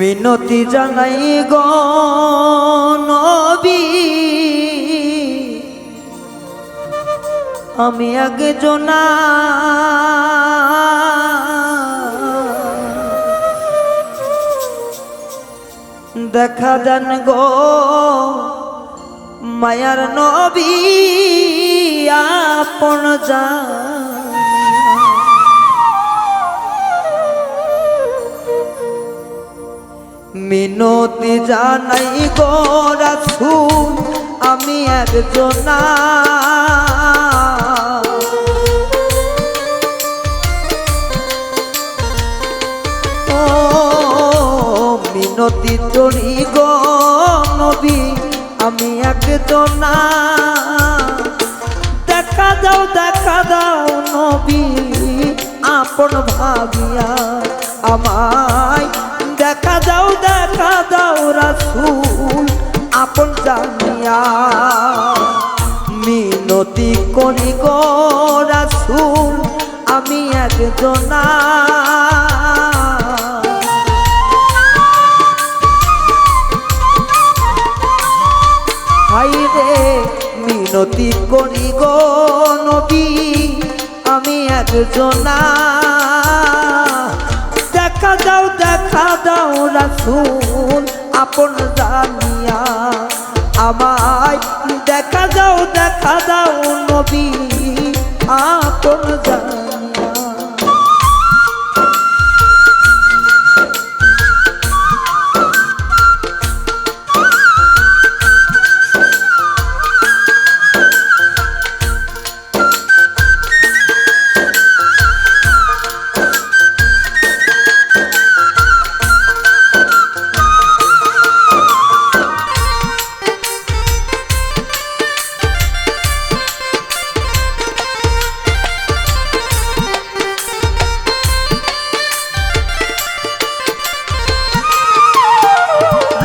মিনতি জানাই গো নবী, আমি একজনা দেখা দেন গো মায়ার নবী আপন জান। মিনতি জানাই গো রাসূল, আমি একজনা মিনতি করি গো নবী, আমি একজনা দেখা দাও নবী আপন ভাবিয়া আমায় দেখা দাও রাসূল আপন জানিয়া। মিনতি করি গো রাসূল, আমি একজনা হাইরে মিনতি করি গো নবী, আমি একজনা দেখা দাও রাসূল আপন জানিয়া আমায় দেখা দাও নবী আপন জানিয়া।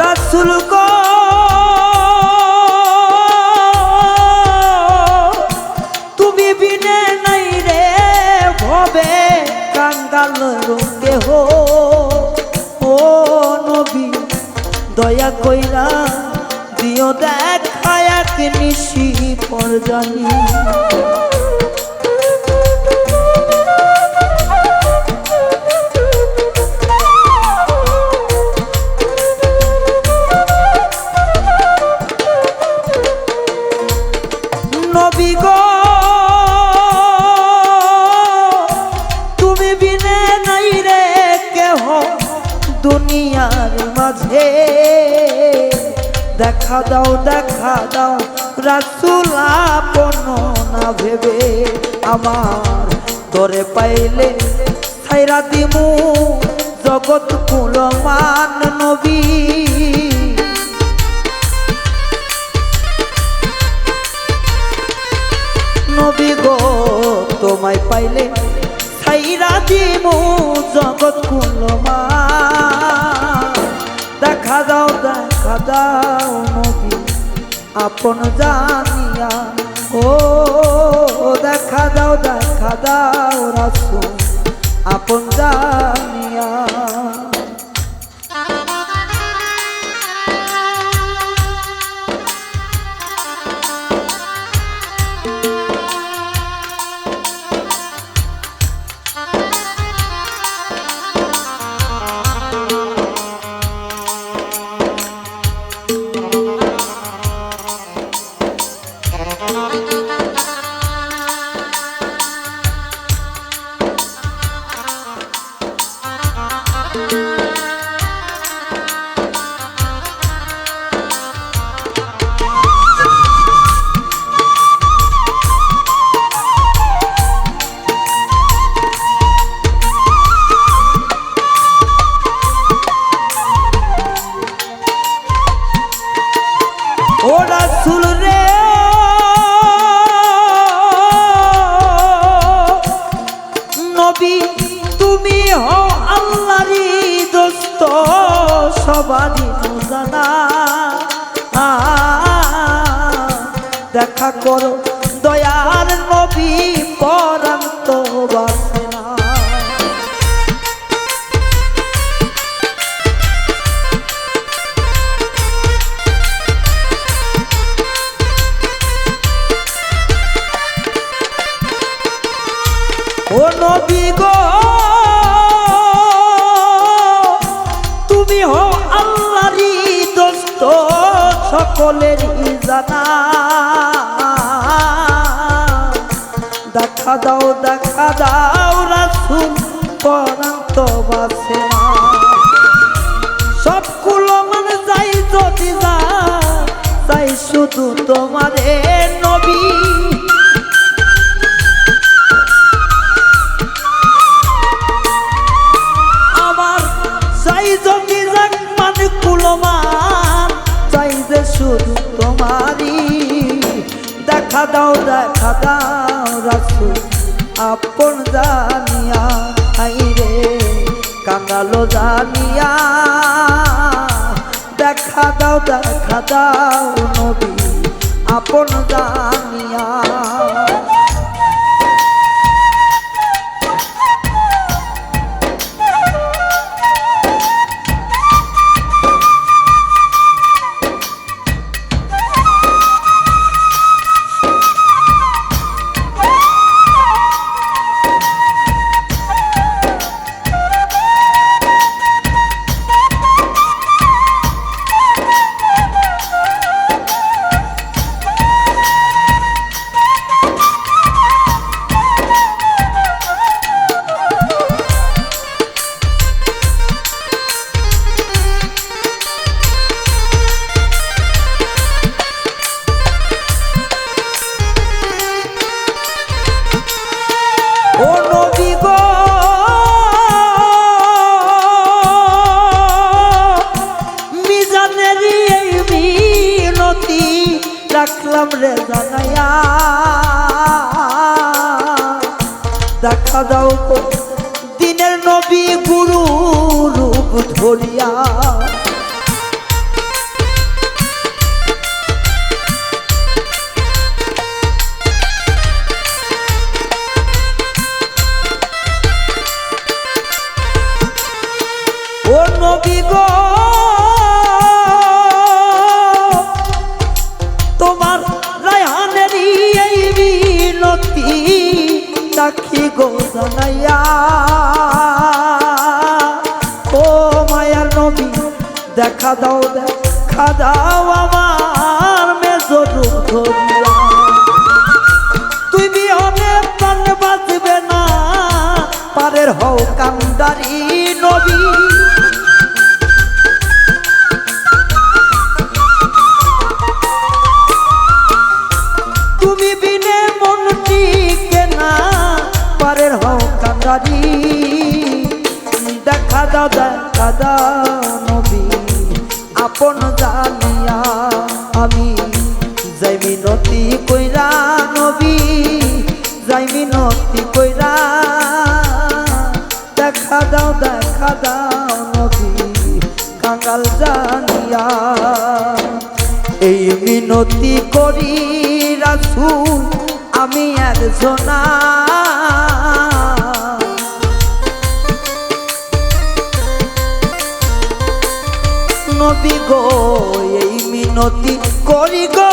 রাসূল গো তুমি বিনে নাই রে ভবে কাঙ্গাল কেহ, ও নবী দয়া কইরা দিও দেখা এক নিশি পর জানি। নবী গো তুমি বিনে নাই রে কেহ দুনিয়ার মাঝে, দেখা দাও রাসূল আপন না ভেবে আমার তোরে পাইলে ছাইরা দিমু জগৎ কুলমান নবী। নবী গো তোমায় পাইলে ছাইরা দিমু জগৎ কুলমান, দেখা দাও নবী আপন জানিয়া। ও দেখা দাও রাসূল আপন জানিয়া। ও রাসূল রে নবী তুমি হও আল্লাহরই দোস্ত সবারই জানা, দেখা করো দয়ার নবী পরাণ তো বাসে না। ও নবী গো তুমি হও আল্লাহরই দোস্ত সকলেরই জানা দেখা দাও রাসূল পরাণ তো বাসে না সবগুলো মানে যাই যদি যা তাই শুধু তোমারে নবী আমার চাই যদি যাক মানে কুলমান চাই যে শুধু তোমারই দেখা দাও রাসূল আপন জানিয়া আইরে কাঙ্গালো জানিয়া দেখা দাও নবী আপন জানিয়া ও নবী গো মিজানের এই মিনতি রাখলাম রে জানাইয়া দেখা দাও দিনের নবী গুরু রূপ ধরিয়া ও নবী গো তোমার রায়হানেরই এই মিনতি রাখি গো জানাইয়া ও মায়ার নবী দেখা দাও আমার মেজর রূপ ধরিয়া তুই বিহনে প্রাণ বাঁচবে না পারের হও কান্দারি নবী তুমি বিনে মন টিকে না পারের হও কান্দারি দেখা দাও নবী আপন জানিয়া আমি যাই মিনতি কইরা নবী যাই মিনতি কইরা দেখা দাও নবী কাঙ্গাল জানিয়া এই মিনতি করি রাসূল আমি একজনা নবী গো এই মিনতি করি গো